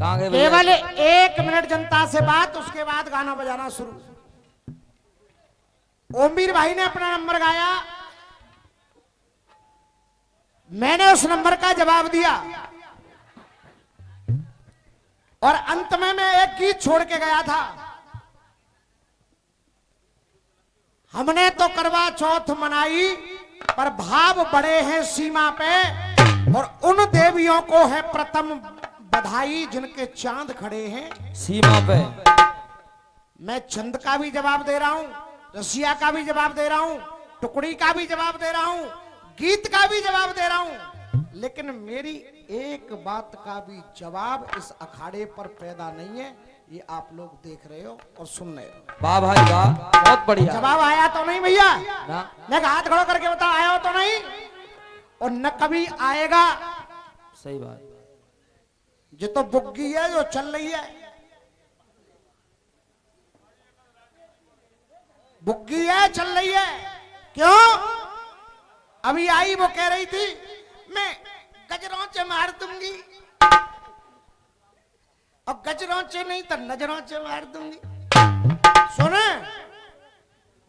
केवल 1 मिनट जनता से बात, उसके बाद गाना बजाना शुरू। ओमवीर भाई ने अपना नंबर गाया, मैंने उस नंबर का जवाब दिया और अंत में मैं एक गीत छोड़ के गया था। हमने तो करवा चौथ मनाई पर भाव बड़े हैं सीमा पे, और उन देवियों को है प्रथम बधाई जिनके चांद खड़े हैं सीमा पे। मैं चंद का भी जवाब दे रहा हूं, रसिया का भी जवाब दे रहा हूं, टुकड़ी का भी जवाब दे रहा हूं, गीत का भी जवाब दे रहा हूं, लेकिन मेरी एक बात का भी जवाब इस अखाड़े पर पैदा नहीं है। ये आप लोग देख रहे हो और सुन रहे हो। वाह भाई वाह, बहुत बढ़िया। जवाब आया तो नहीं भैया? ना। मैं हाथ खड़ा करके बता, आया हो तो नहीं और न कभी आएगा। सही बात। ये तो बुग्गी है जो चल रही है, बुग्गी है चल रही है। क्यों? अभी आई वो कह रही थी मैं गजरों से मार दूंगी, और गजरों से नहीं तो नजरों से मार दूंगी। सुने,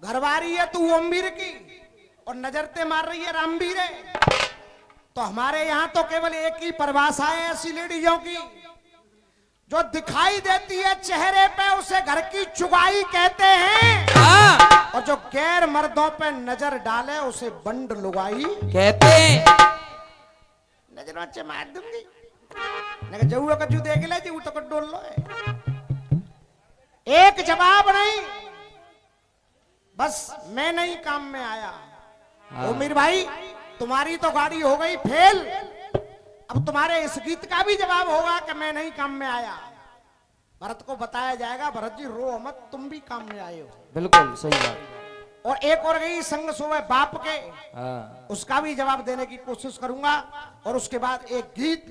घरवारी है तू ओमवीर की और नजरते मार रही है रामवीर है। तो हमारे यहाँ तो केवल एक ही परिभाषा है ऐसी लेडीजों की, जो दिखाई देती है चेहरे पे उसे घर की चुगाई कहते हैं, और जो गैर मर्दों पे नजर डाले उसे बंड लुगाई कहते हैं। नजरों से मार दूंगी, नहीं जऊआ कजू देख ले जी तो डोल लो है। एक जवाब नहीं, बस मैं नहीं काम में आया। ओमवीर भाई तुम्हारी तो गाड़ी हो गई फेल, अब तुम्हारे इस गीत का भी जवाब होगा कि मैं नहीं काम में आया। भरत को बताया जाएगा, भरत जी रो मत, तुम भी काम में आए हो। बिल्कुल सही बात। और एक और गई संग सोवे बाप के, हाँ। उसका भी जवाब देने की कोशिश करूंगा। और उसके बाद एक गीत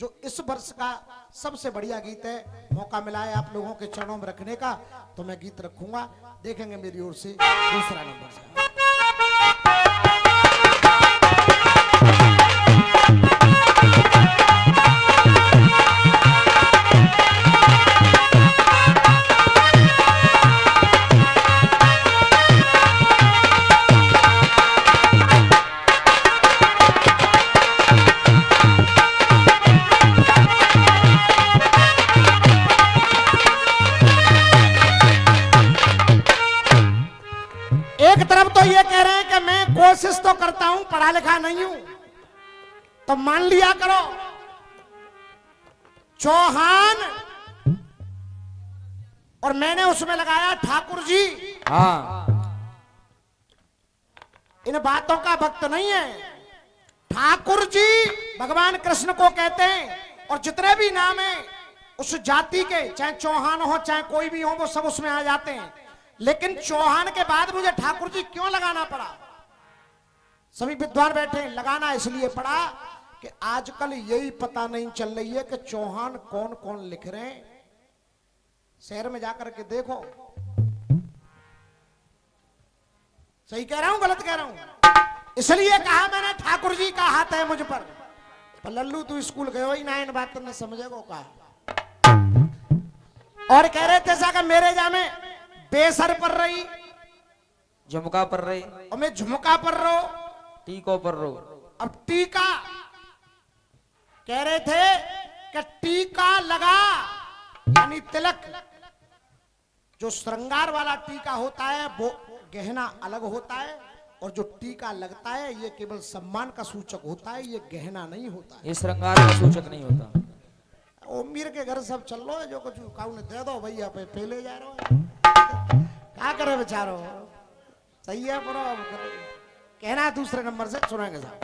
जो इस वर्ष का सबसे बढ़िया गीत है, मौका मिला है आप लोगों के चरणों में रखने का, तो मैं गीत रखूंगा। देखेंगे मेरी ओर से दूसरा नंबर से। एक तरफ तो ये कह रहे हैं कि मैं कोशिश तो करता हूं, पढ़ा लिखा नहीं हूं, तो मान लिया करो। चौहान और मैंने उसमें लगाया ठाकुर जी। हाँ। इन बातों का वक्त नहीं है। ठाकुर जी भगवान कृष्ण को कहते हैं, और जितने भी नाम है उस जाति के, चाहे चौहान हो चाहे कोई भी हो, वो सब उसमें आ जाते हैं। लेकिन चौहान के बाद मुझे ठाकुर जी क्यों लगाना पड़ा? सभी विद्वान बैठे, लगाना इसलिए पड़ा कि आजकल यही पता नहीं चल रही है कि चौहान कौन कौन लिख रहे हैं। शहर में जाकर के देखो। सही कह रहा हूं गलत कह रहा हूं? इसलिए कहा मैंने ठाकुर जी का हाथ है मुझ पर लल्लू तू स्कूल गयो ही ना, इन बात तुमने समझेगो कहा। और कह रहे थे साका मेरे जामे बेसर पर रही, झुमका पर रही, और मैं झुमका पर रो, टीको पर रो। अब टीका कह रहे थे कि टीका लगा यानी तिलक, जो श्रृंगार वाला टीका होता है वो गहना अलग होता है, और जो टीका लगता है ये केवल सम्मान का सूचक होता है, ये गहना नहीं होता है, ये श्रृंगार का सूचक नहीं होता। ओमवीर के घर सब चल लो है, जो कुछ काऊ ने दे दो भैया पे फेले जा रहे हो, क्या करे बेचारो। सही है बरो, कहना है दूसरे नंबर से सुनाएंगे साहब।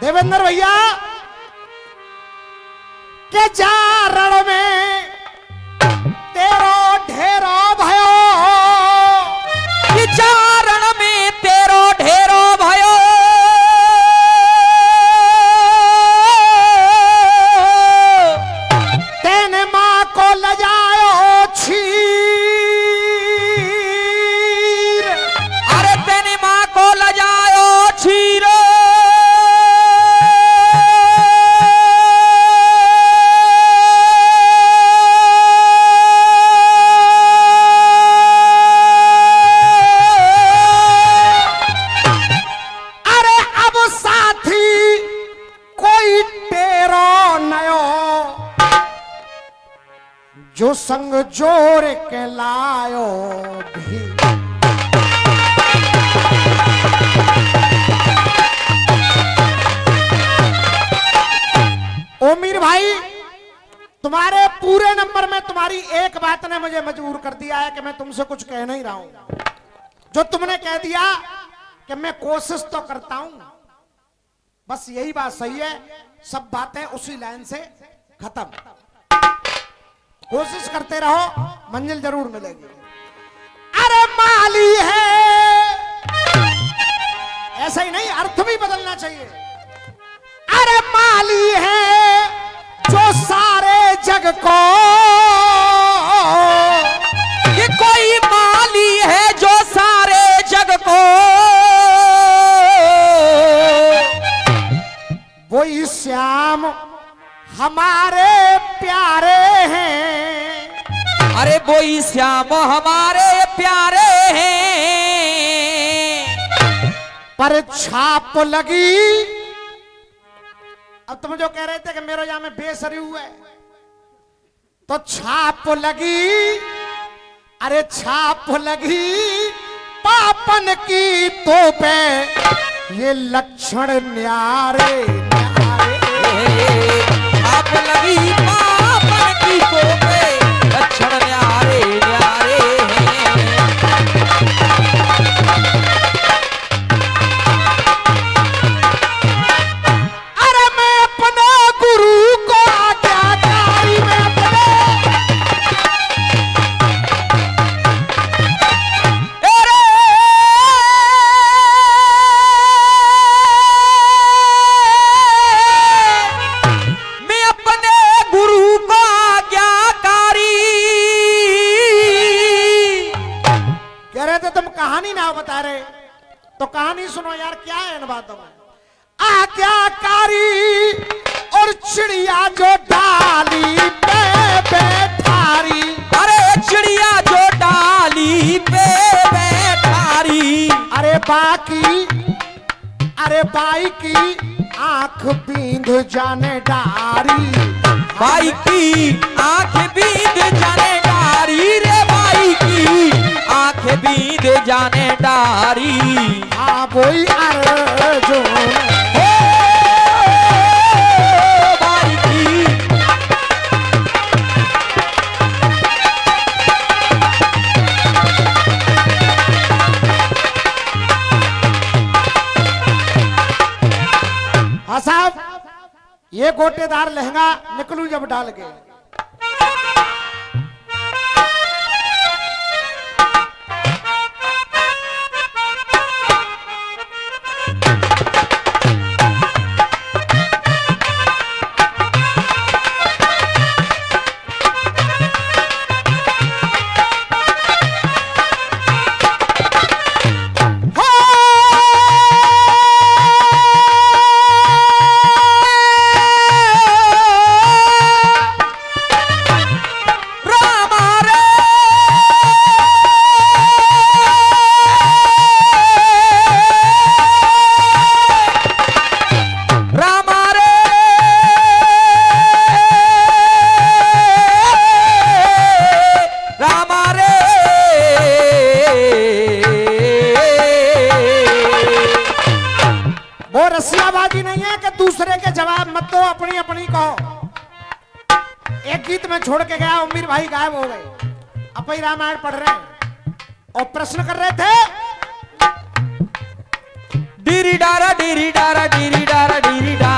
देवेंद्र भैया के चारण में तेरो ढेरो भयो, कि चारण में तेरो ढेर संग जोड़ के लायो भी। ओ मीर भाई, तुम्हारे पूरे नंबर में तुम्हारी एक बात ने मुझे मजबूर कर दिया है कि मैं तुमसे कुछ कह नहीं रहा हूं। जो तुमने कह दिया कि मैं कोशिश तो करता हूं, बस यही बात सही है। सब बातें उसी लाइन से खत्म। कोशिश करते रहो, मंजिल जरूर मिलेगी। अरे माली है, ऐसा ही नहीं, अर्थ भी बदलना चाहिए। अरे माली है जो सारे जग को, ये कोई माली है जो सारे जग को, वही श्याम हमारे प्यारे हैं। अरे वही श्याम हमारे प्यारे हैं। पर छाप लगी, अब तुम जो कह रहे थे कि मेरे यहाँ में बेसरी हुआ है, तो छाप लगी। अरे छाप लगी पापन की तो पे, ये लक्षण न्यारे न्यारे। आप लगी पापन की तो पे, लक्षण न्यारे न्यारे हैं। अरे मैं अपने गुरु को आज्ञाकारी, मैं अपने कहानी ना बता रहे तो कहानी सुनो यार, क्या है इन बातों में। आज्ञाकारी और चिड़िया जो डाली पे बैठारी। अरे चिड़िया जो डाली पे बैठारी। अरे बाई की आंख बींध जाने डारी। बाई की आंख बींध जाने डारी रे, बाई की आंख बींध जाने डारी। हाँ वही अर्जुन हो बाई की। हाँ साहब, ये गोटेदार लहंगा निकलू जब डाल के। रसियाबाजी नहीं है कि दूसरे के जवाब मत दो, अपनी अपनी कहो। एक गीत में छोड़ के गया, उम्मीर भाई गायब हो गए, अब ही रामायण पढ़ रहे हैं और प्रश्न कर रहे थे। डीरी डारा डीरी डारा डीरी डारा डीरी डा।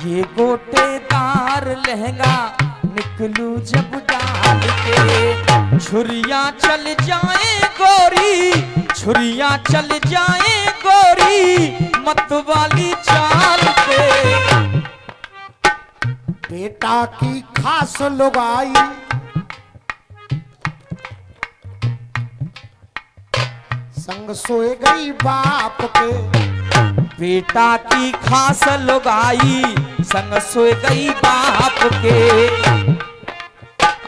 ये गोटेदार लहंगा निकलू जब डाल के, छुरियां चल जाए गोरी, छुरियां चल जाए गोरी, मत वाली चाल पे। बेटा की खास लुगाई संग सोए गई बाप के। बेटा की खास लुगाई संग सोए गई बाप के।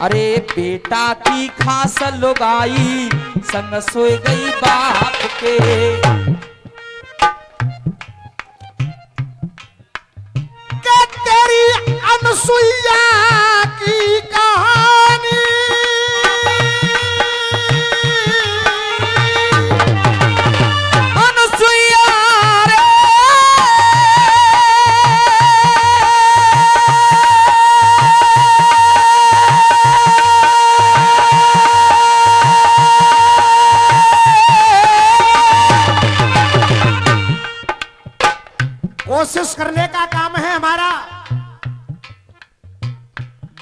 अरे बेटा की खास लुगाई संग सोए गई बाप के। के तेरी अनसुईया की कहानी अनसुईया रे कोशिश करने का काम है हमारा।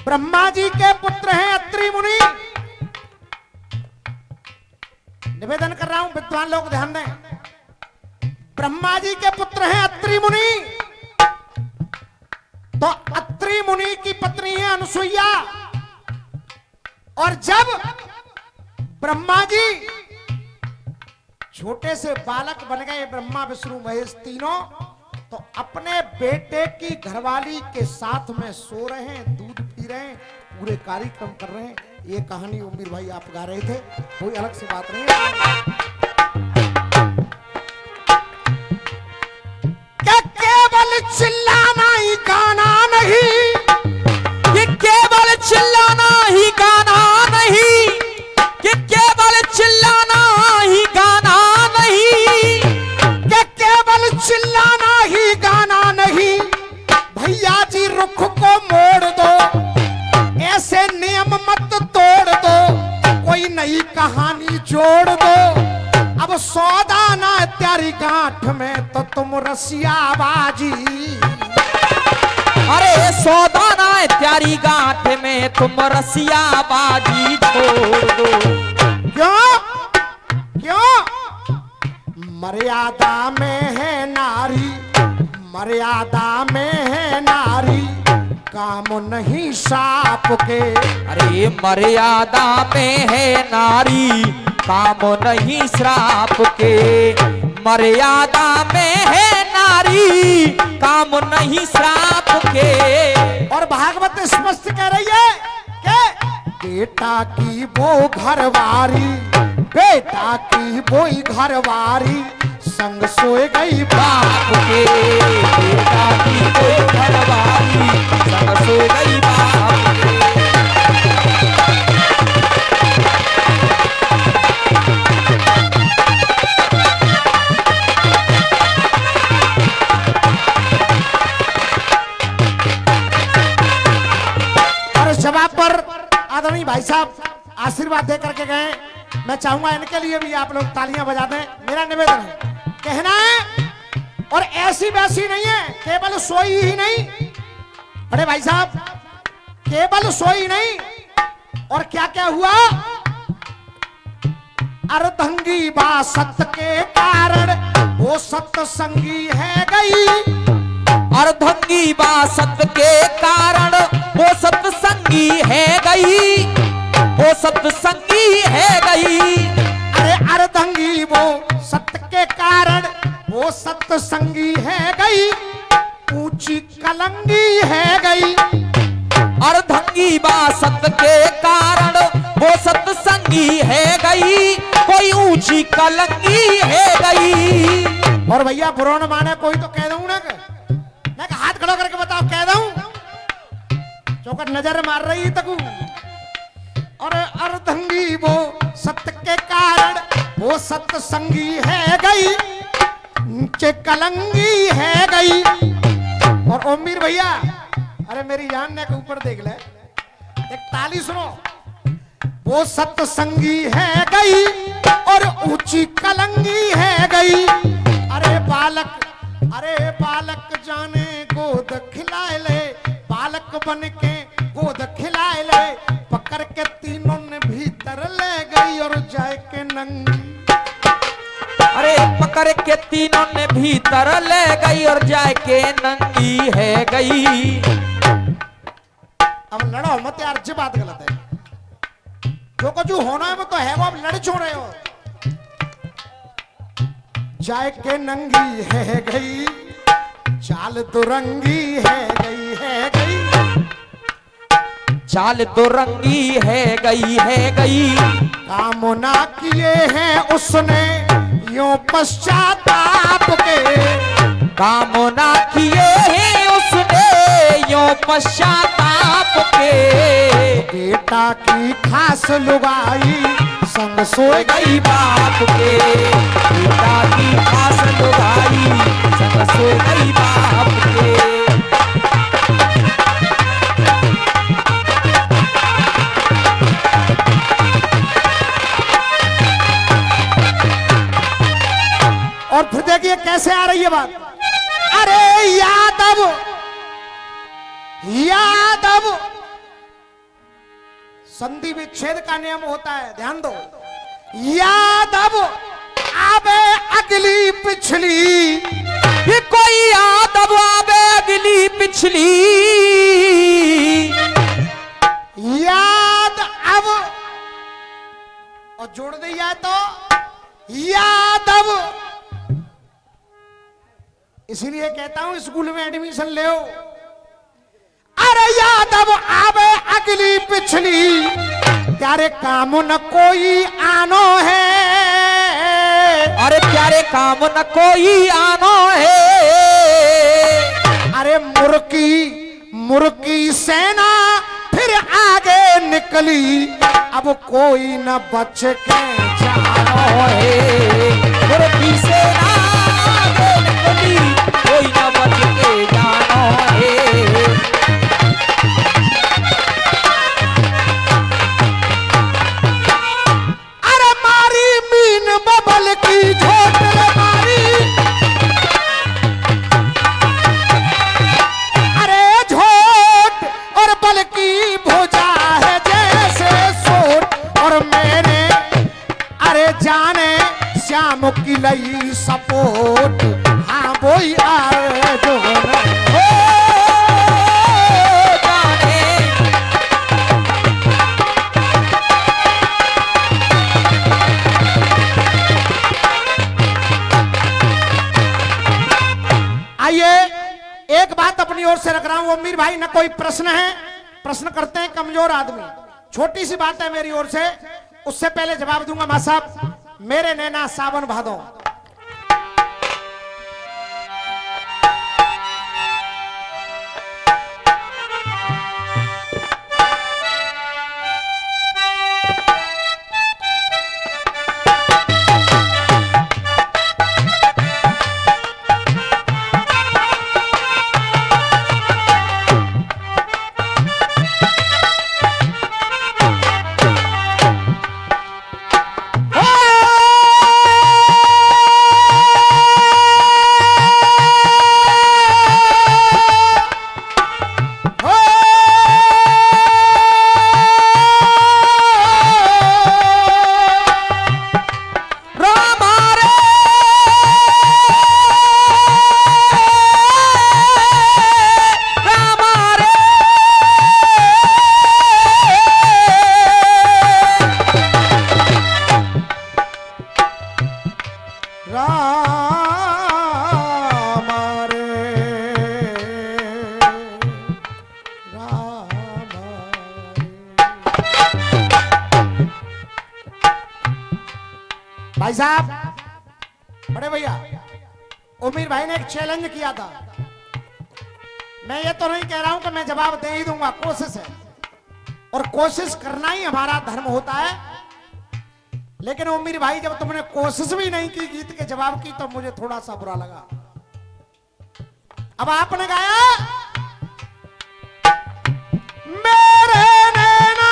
ब्रह्मा जी के पुत्र हैं अत्रि मुनि। निवेदन कर रहा हूं विद्वान लोग ध्यान दें। ब्रह्मा जी के पुत्र हैं अत्रि मुनि। तो अत्रि मुनि की पत्नी है अनुसुईया। और जब ब्रह्मा जी छोटे से बालक बन गए, ब्रह्मा विष्णु महेश तीनों, तो अपने बेटे की घरवाली के साथ में सो रहे हैं, दूध पी रहे हैं, पूरे कार्यक्रम कर रहे हैं। ये कहानी उम्मीद भाई आप गा रहे थे, कोई अलग से बात नहीं है। क्या केवल चिल्लाना ही गाना नहीं, ये केवल चिल्लाना ही गाना नहीं, ये केवल चिल्लाना ही गाना नहीं, क्या केवल चिल्लाना ही गाना नहीं। भैया जी रुख को मोड़ दो, ऐसे नियम मत तोड़ दो, कोई नई कहानी जोड़ दो। अब सौदा ना त्यारी गांठ में तो तुम रसियाबाजी। अरे सौदा ना त्यारी गांठ में तुम रसियाबाजी छोड़ दो। क्यों क्यों? मर्यादा में है नारी, मर्यादा में है नारी, काम नहीं सांप के। अरे मर्यादा में है नारी, काम नहीं श्राप के। मर्यादा में है नारी, काम नहीं श्राप के। और भागवत स्पष्ट कह रही है कि बेटा की वो घरवारी, बेटा की वो घरवारी, संग सोए गई बाप के। बेटा की कोई घरवाली, संग सो गई बाप के। और इस जवाब पर आदरणीय भाई साहब आशीर्वाद दे करके गए। मैं चाहूंगा इनके लिए भी आप लोग तालियां बजा दें। मेरा निवेदन है, कहना है, और ऐसी वैसी नहीं है, केवल सोई ही नहीं। अरे भाई साहब, केवल सोई नहीं, और क्या क्या हुआ? अर्धंगी बासत के कारण वो सत्संगी है गई। अर्धंगी बासत के कारण वो सत्संगी है गई, वो सत्संगी है गई। अरे अर्धंगी वो सत्य के कारण वो सत्संगी है गई, ऊंची कलंगी है गई। अर्धंगी बासत के कारण वो सत्संगी है गई, कोई ऊंची कलंगी है गई। और भैया बुरा न माने कोई तो कह दूं ना कि हाथ खड़ा करके बताओ, कह दूं चौकट नजर मार रही तकू। और अर्धंगी वो सत्य के कारण वो सत्संगी है गई, नीचे कलंगी है गई। और ओमीर भैया, अरे मेरी जान ने के ऊपर देख ले, एक ताली सुनो। वो सत्संगी है गई और ऊंची कलंगी है गई। अरे बालक जाने गोद खिलाए ले, बालक बन के गोद खिलाए ले, पकड़ के तीनों ने भीतर ले गई और जाए के नंगी। अरे पकड़ के तीनों ने भीतर ले गई और जाए के नंगी है गई। अब लड़ो मत यार, जी बात गलत है। जो कुछ होना है वो तो है, वो अब लड़ क्यों रहे हो? जाए के नंगी है गई, चाल दुरंगी है गई, चाल दुरंगी है गई। कामना किए हैं उसने यूं पश्चाताप के, कामना किए हैं उसने यूं पश्चाताप के। बेटा की खास लुगाई संग सोए गई बाप के, बेटा की खास लुगाई संग सो गई बाप के। और फिर देखिए कैसे आ रही है बात। अरे यादव यादव, संधि विच्छेद का नियम होता है, ध्यान दो। यादव आबे अगली पिछली, ये कोई यादव आबे अगली पिछली। याद अब और जोड़ दिया तो यादव। इसीलिए कहता हूं स्कूल में एडमिशन ले। अरे यादव आवे अगली पिछली, प्यारे काम न कोई आनो है। अरे प्यारे काम न कोई आनो है। अरे मुर्की सेना फिर आगे निकली, अब कोई न बच के जानो है। मुर्गी सेना आगे निकली, कोई न बच के जानो है। अरे मारी मीन बबल की झोट मारी, अरे झोट और बल की भुजा है जैसे सोट। और मेरे अरे जाने श्याम की लई सपोर्ट, हाँ वही अर्जुन ओ जाने, आइए एक बात अपनी ओर से रख रहा हूं। अमीर भाई, न कोई प्रश्न है, प्रश्न करते हैं कमजोर आदमी। छोटी सी बात है मेरी ओर से, उससे पहले जवाब दूंगा। मां साहब, मेरे नैना सावन भादो, भाई साहब, बड़े भैया, उमीर भाई ने एक चैलेंज किया था। मैं ये तो नहीं कह रहा हूं कि मैं जवाब दे ही दूंगा, कोशिश है और कोशिश करना ही हमारा धर्म होता है। लेकिन उमीर भाई, जब तुमने कोशिश भी नहीं की गीत के जवाब की, तो मुझे थोड़ा सा बुरा लगा। अब आपने गाया मेरे नैना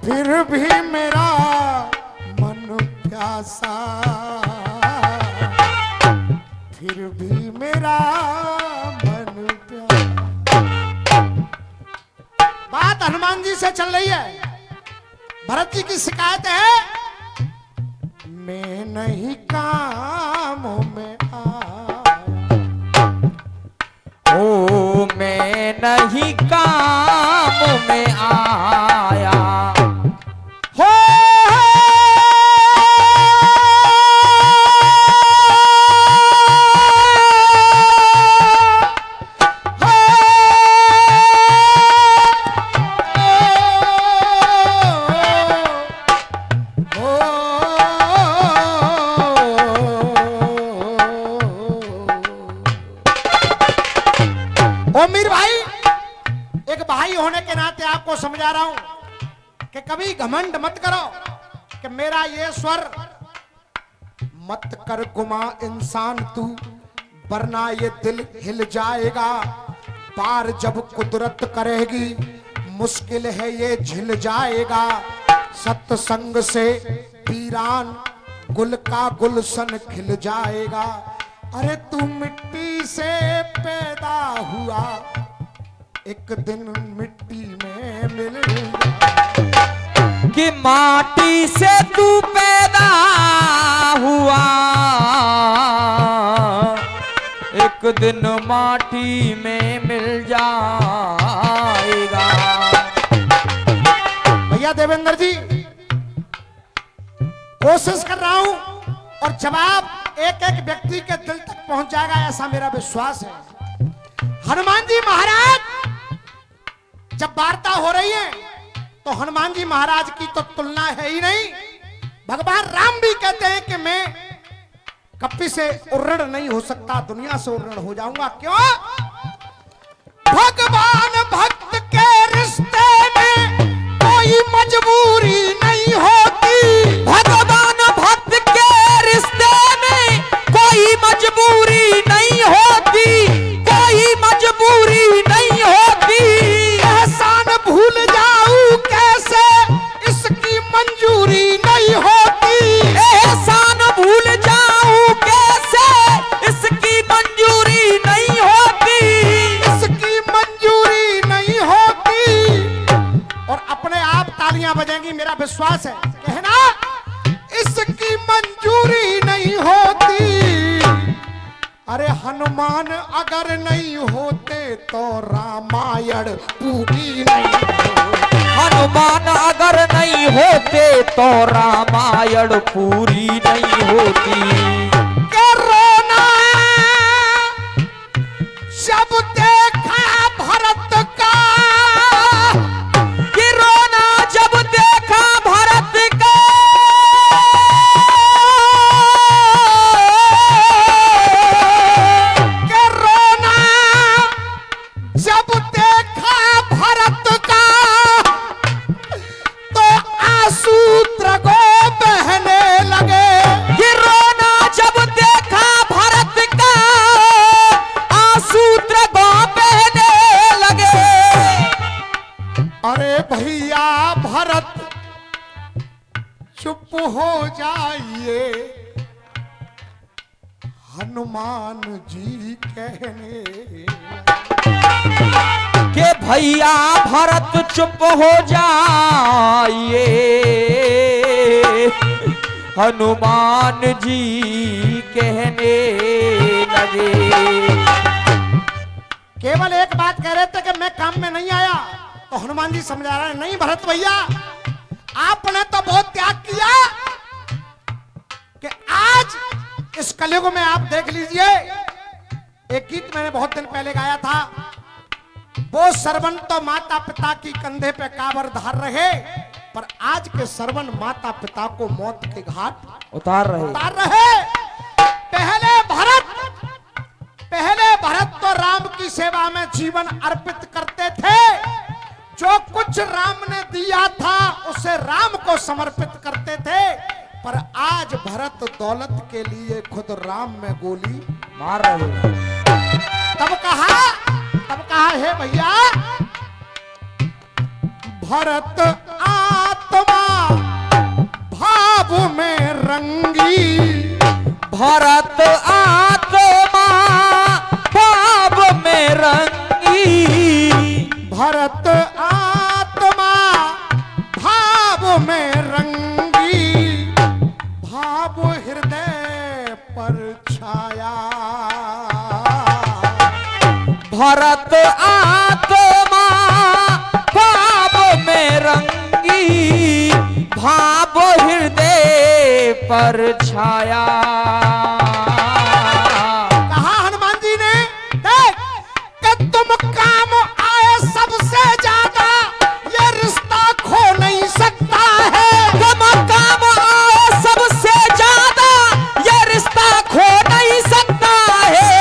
फिर भी मेरा मन प्यासा। हनुमान जी से चल रही है। भरत जी की शिकायत है, मैं नहीं काम में आया। ओ मैं नहीं काम में आया। हो मीर भाई, एक भाई होने के नाते आपको समझा रहा हूं कि कभी घमंड मत करो कि मेरा ये स्वर, मत कर गुमा इंसान तू, वरना ये दिल हिल जाएगा। पार जब कुदरत करेगी मुश्किल है ये झिल जाएगा। सत्संग से वीरान गुल का गुलशन खिल जाएगा। अरे तू मिट्टी से पैदा हुआ, एक दिन मिट्टी में मिल जाएगा। कि माटी से तू पैदा हुआ, एक दिन माटी में मिल जाएगा। भैया देवेंद्र जी, कोशिश कर रहा हूं और जवाब एक एक व्यक्ति के दिल तक पहुंच जाएगा, ऐसा मेरा विश्वास है। हनुमान जी महाराज जब वार्ता हो रही है तो हनुमान जी महाराज की तो तुलना है ही नहीं। भगवान राम भी कहते हैं कि मैं कपी से उर्रण नहीं हो सकता, दुनिया से उर्रण हो जाऊंगा। क्यों? भगवान भक्त के रिश्ते में कोई मजबूरी नहीं होती। भगवान भक्त के रिश्ते में कोई मजबूरी नहीं होती, कोई मजबूरी नहीं होती। एहसान भूल जाऊं कैसे, इसकी मंजूरी नहीं होती। एहसान भूल जाऊं कैसे, इसकी मंजूरी नहीं होती। इसकी मंजूरी नहीं होती। और अपने आप तालियां बजेंगी, मेरा विश्वास है। कहना, इसकी मंजूरी नहीं होती। अरे हनुमान अगर नहीं होते तो रामायण पूरी नहीं होती। हनुमान अगर नहीं होते तो रामायण पूरी नहीं होती। के रोना जब देखा भरत का, कि रोना जब देखा भरत का, के रोना जब देखा भरत का, तो आंसू त्रगो बहने लगे। कि रोना जब देखा भरत का, आंसू त्रगो बहने लगे। अरे भैया भरत चुप हो जाइए, हनुमान जी कहने। के भैया भरत चुप हो जाइए, हनुमान जी कहने लगे। केवल एक बात कह रहे थे कि मैं काम में नहीं आया, तो हनुमान जी समझा रहे हैं, नहीं भरत भैया, आपने तो बहुत त्याग किया कि आज इस कलयुग में आप देख लीजिए। एक गीत मैंने बहुत दिन पहले गाया था, वो सरवन तो माता पिता की कंधे पे काबर धार रहे, पर आज के सरवन माता पिता को मौत के घाट उतार रहे। उतार रहे। पहले भरत तो राम की सेवा में जीवन अर्पित करते थे। जो कुछ राम ने दिया था उसे राम को समर्पित करते थे, पर आज भरत दौलत के लिए खुद राम में गोली मार रहे। तब कहा है भैया, भरत आत्मा भाव में रंगी। भरत आत्मा भाव में रंगी। भरत आत्मा भाव हृदय पर छाया। भरत आत्मा भाव में रंगी, भाव हृदय पर छाया। कहा हनुमान जी ने, देख कि तुम काम आए सबसे ज्यादा, ये रिश्ता खो नहीं सकता है। तुम काम आए सबसे ज्यादा, ये रिश्ता खो नहीं सकता है,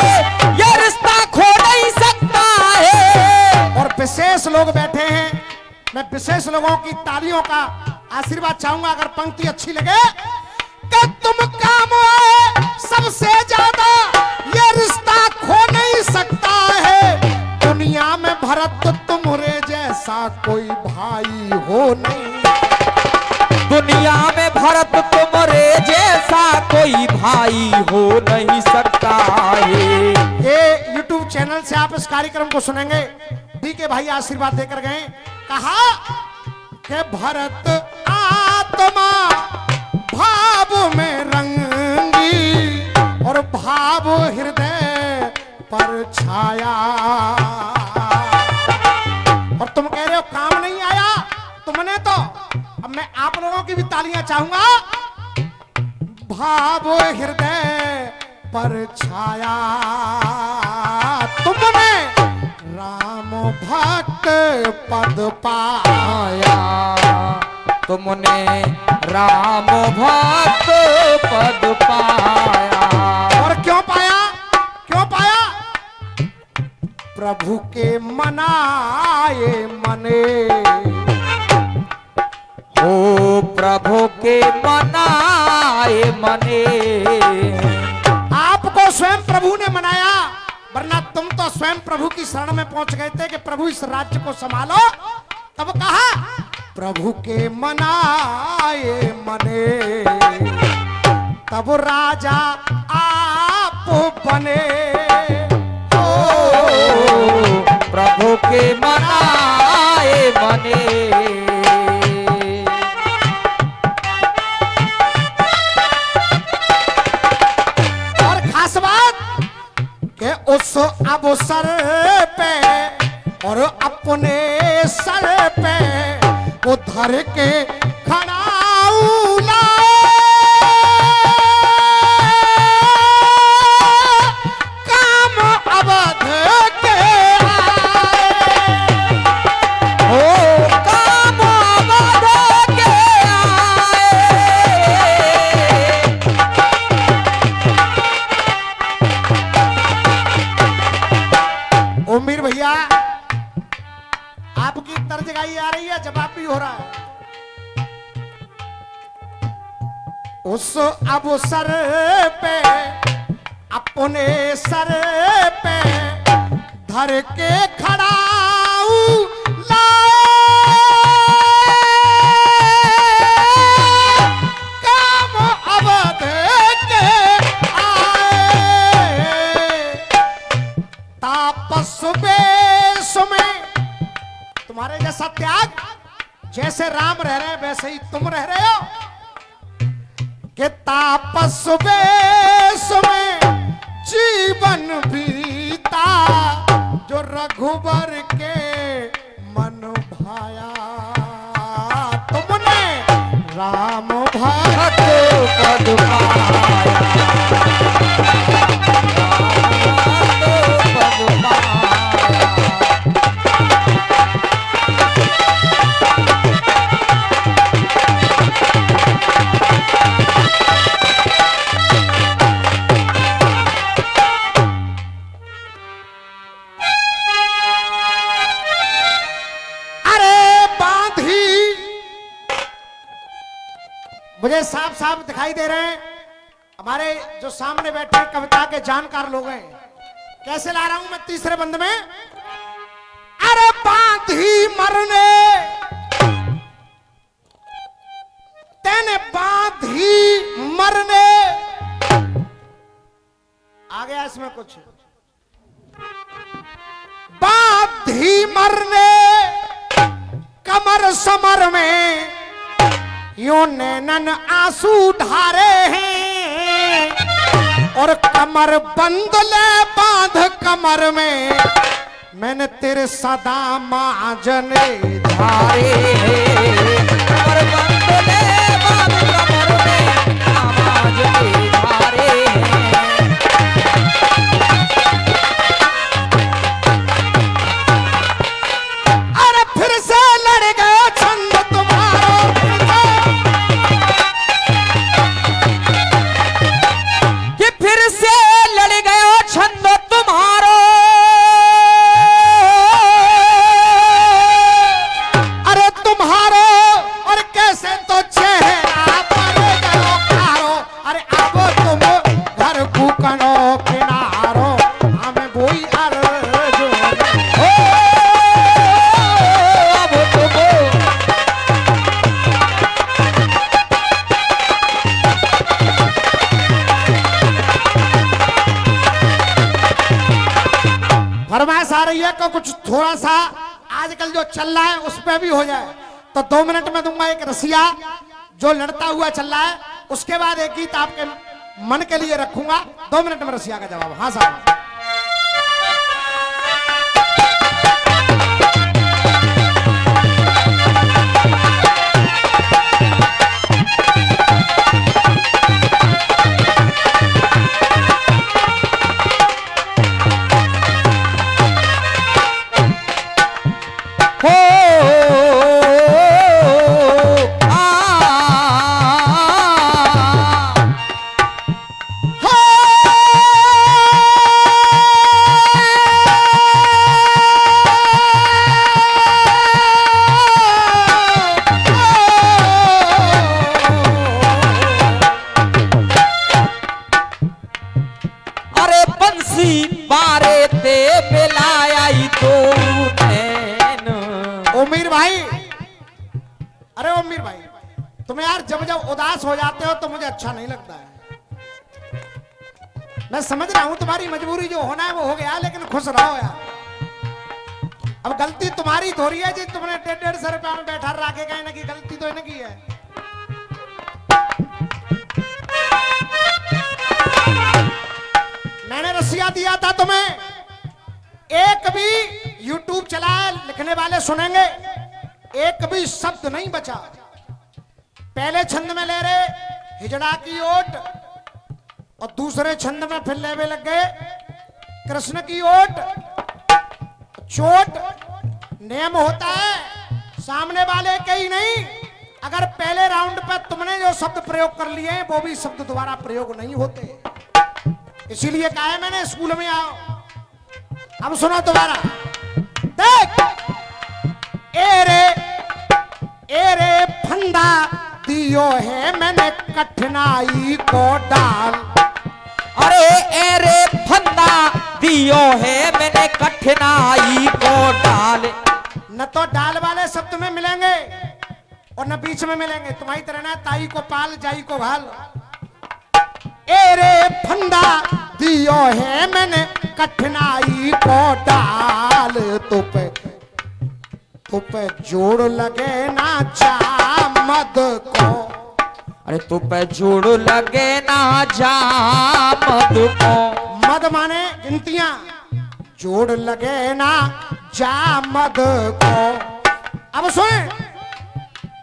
ये रिश्ता खो नहीं सकता है। और विशेष लोग बैठे हैं, मैं विशेष लोगों की तालियों का आशीर्वाद चाहूंगा अगर पंक्ति अच्छी लगे। कि तुम काम आए सबसे ज्यादा, ये रिश्ता खो नहीं सकता है। दुनिया में भरत तुम्हारे जैसा कोई भाई हो नहीं। दुनिया में भरत तुम्हारे जैसा कोई भाई हो नहीं सकता है। ये YouTube चैनल से आप इस कार्यक्रम को सुनेंगे। डी के भाई आशीर्वाद देकर गए। कहा कि भरत आत्मा भाव में रंगी, और भाव हृदय पर छाया। और तुम कह रहे हो काम नहीं आया तुमने, तो अब मैं आप लोगों की भी तालियां चाहूंगा। भाव हृदय पर छाया, तुमने राम भक्त पद पाया। तुमने राम भक्त पद पाया। और क्यों पाया, क्यों पाया? प्रभु के मनाए मने। ओ प्रभु के मनाए मने। आपको स्वयं प्रभु ने मनाया, वरना तुम तो स्वयं प्रभु की शरण में पहुंच गए थे कि प्रभु इस राज्य को संभालो। तब कहा प्रभु के मनाए मने, तब राजा आप बने। प्रभु के मनाए मने। और खास बात कि उस अवसर पे और अपने सर पे वो धर के खड़ाऊला, काम अवध के आए। ओ काम अवध के आए। उम्मीद भैया आपकी तर्ज गाई आ रही है, जवाब भी हो रहा है। उस अवसर पे अपने सर पे धर के खड़ाऊ काम अवध के आए। तापस वेश में तुम्हारे जैसा त्याग, जैसे राम रह रहे हैं वैसे ही तुम रह रहे हो। कि तापस वेश में जीवन बीता, जो रघुबर के मन भाया। तुमने राम भक्त पद पाया। पद पाया। मुझे साफ साफ दिखाई दे रहे हैं हमारे जो सामने बैठे कविता के जानकार लोग हैं। कैसे ला रहा हूं मैं तीसरे बंद में। अरे बांधी मरने तेने बांधी मरने, आ गया इसमें कुछ। बांधी मरने कमर समर में यूं नैनन आंसू ढारे हैं। कमर बंद ले बांध कमर में, मैंने तेरे सदा माजने धारे कमर बंद ले बांध कमर में आवाज के धारे। अरे फिर से लड़ गया छंद तुम्हारो, कि फिर से लड़ गया छंद तुम्हारो। अरे तुम्हारो और कैसे तो चेहरा पर गयो कारो। अरे अब तुम घर कुकनो किनारो, हमें बोई अर्जुन ओ अब तुम फरमाइश आ रही है कि कुछ थोड़ा सा आजकल जो चल रहा है उस पे भी हो जाए, तो 2 मिनट में दूंगा एक रसिया जो लड़ता हुआ चल रहा है, उसके बाद एक गीत आपके मन के लिए रखूंगा। 2 मिनट में रसिया का जवाब। हाँ साहब। हो आ हो अरे बंसी बारे ते मिलाया तो नैन। उमीर भाई, अरे उमीर भाई, तुम यार जब जब उदास हो जाते हो तो मुझे अच्छा नहीं लगता है। मैं समझ रहा हूं तुम्हारी मजबूरी, जो होना है वो हो गया, लेकिन खुश रहो यार। अब गलती तुम्हारी थोड़ी है जी, तुमने 150 रुपया में बैठा रखे गए ना, की गलती तो इन्हें की है। मैंने रसिया दिया था तुम्हें, एक भी YouTube चला लिखने वाले सुनेंगे, एक भी शब्द नहीं बचा। पहले छंद में ले रहे हिजड़ा की ओट, और दूसरे छंद में फिर लेवे लग गए कृष्ण की ओट। चोट नियम होता है सामने वाले के ही नहीं, अगर पहले राउंड पे तुमने जो शब्द प्रयोग कर लिए हैं वो भी शब्द दोबारा प्रयोग नहीं होते, इसीलिए कहा है मैंने स्कूल में आओ। अब सुनो दोबारा, देख एरे फंदा दियो है मैंने कठिनाई को डाल। अरे एरे फंदा दियो है मैंने कठिनाई को डाल। न तो डाल वाले शब्द में मिलेंगे और न बीच में मिलेंगे, तुम्हारी तरह ना ताई को पाल जाई को भाल। एरे फंदा दियो है मैंने कठिनाई को डाल, तुप जोड़ लगे ना जामद को। अरे तू पे जोड़ लगे ना जामद को। मद माने गिनतियां, जोड़ लगे ना जामद को। अब सुन,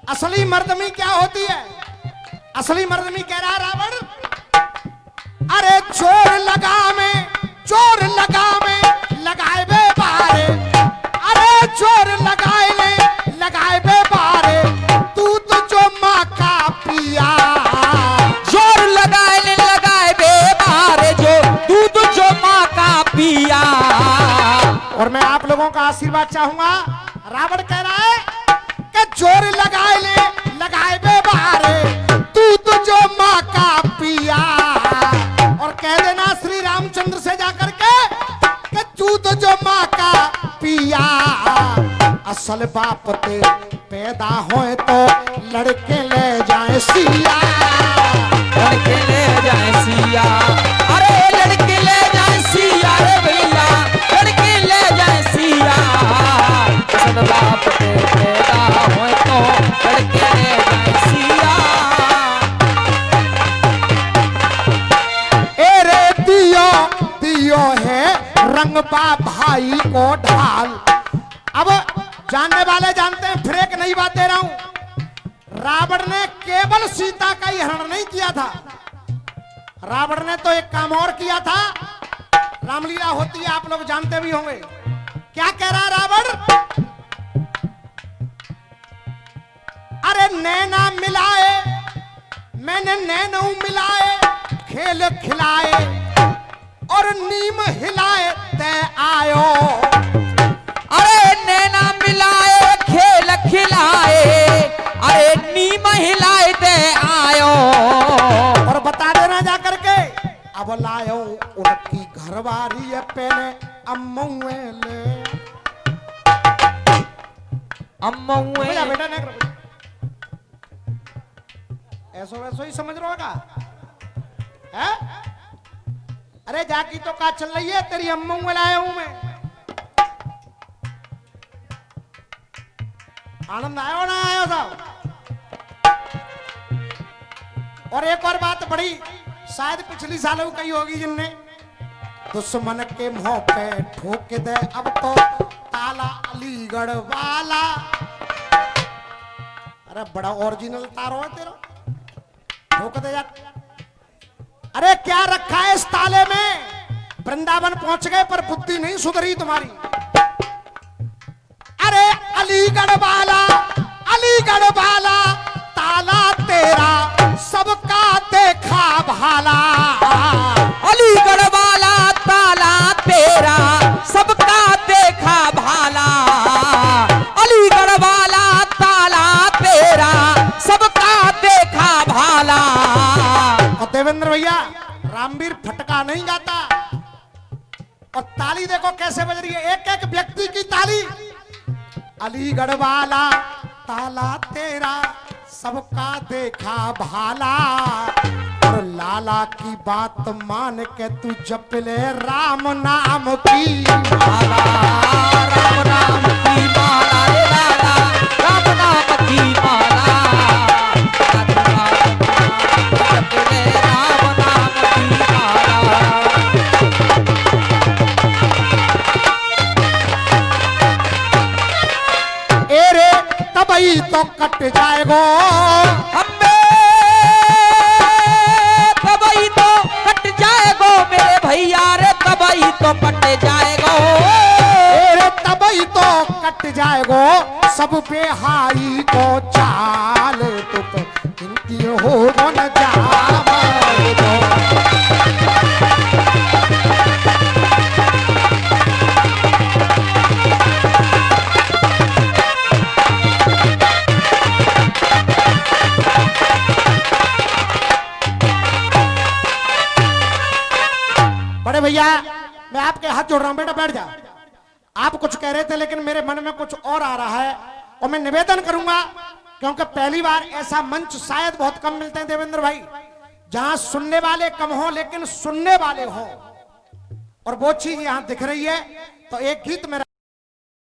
असली मर्दमी क्या होती है? असली मर्दमी कह रहा रावण, अरे चोर लगा में लगाए बे बारे। अरे चोर लगाए बे बारे, तू तो जो माँ का पिया। जोर लगाए बे बारे, जो तू तो जो माँ का पिया। और मैं आप लोगों का आशीर्वाद चाहूंगा। रावण कह रहा है कि जोर लगाए बे बारे, तू तो जो माँ का पिया। और कह देना श्री रामचंद्र से जाकर के कि तू तो जो माँ का पिया। असल बाप ते पैदा होए तो लड़के ले जाए सिया। लड़के ले जाए सिया, अरे लड़के ले जाए सिया रे भैया, लड़के ले जाए सिया। असल बाप ते पैदा होए तो लड़के ले जाए सिया। एरे दियो रंग पा भाई को ढाल। अब जानने वाले जानते हैं, फिर एक नई बात दे रहा हूं। रावण ने केवल सीता का ही हरण नहीं किया था, रावण ने तो एक काम और किया था। रामलीला होती है, आप लोग जानते भी होंगे। क्या कह रहा रावण? अरे नैना मिलाए मैंने नैनों मिलाए, खेल खिलाए और नीम हिलाए ते आयो। अरे नैना मिलाए खेल खिलाए, अरे नीम हिलाए ते आयो। और बता देना जा करके, अब लायो उनकी घरवारी है पहले अम्मुए ले। अम्मुए बेटा बेटा नहीं करो, ऐसो वैसो ही समझ रहा होगा है? अरे जाकी तो का चल रही है, तेरी अम्मू में लाया हूं मैं। आनंद आयो ना आयो साहब? और एक और बात बड़ी, शायद पिछली सालों कही होगी जिनने, दुश्मन के मुंह पे ठोक दे अब तो ताला अलीगढ़ वाला। अरे बड़ा ओरिजिनल तारो है तेरा, ठोक दे जा। अरे क्या रखा है इस ताले में? वृंदावन पहुंच गए पर बुद्धि नहीं सुधरी तुम्हारी। अरे अलीगढ़ वाला, अलीगढ़ वाला ताला तेरा सबका देखा भाला। अलीगढ़ वाला ताला तेरा सबका देखा भाला। अलीगढ़ वाला ताला तेरा सबका देखा भाला। और देवेंद्र भैया, रामवीर फटका नहीं गाता। और ताली देखो कैसे बज रही है, एक एक व्यक्ति की ताली। अलीगढ़ वाला ताला तेरा सबका देखा भाला। और लाला की बात मान के तू जप ले राम नाम की माला। राम नाम की माला रे लाला, राम नाम की माला। जपले राम नाम की माला। एरे तबई तो कट जाएगो अम्बे तबई तो कट जाएगो मेरे भैया रे, तबई तो कट जाएगो। एरे तबई तो कट जाएगो सब पे हाई को चाल। तो पे इनकी हो न जाएगो। बड़े भैया, मैं आपके हाथ जोड़ रहा हूं, बेटा बैठ जा। आप कुछ कह रहे थे लेकिन मेरे मन में कुछ और आ रहा है, और मैं निवेदन करूंगा, क्योंकि पहली बार ऐसा मंच शायद बहुत कम मिलते हैं देवेंद्र भाई, जहां सुनने वाले कम हो लेकिन सुनने वाले हो। और वो चीज यहां दिख रही है। तो एक गीत मेरा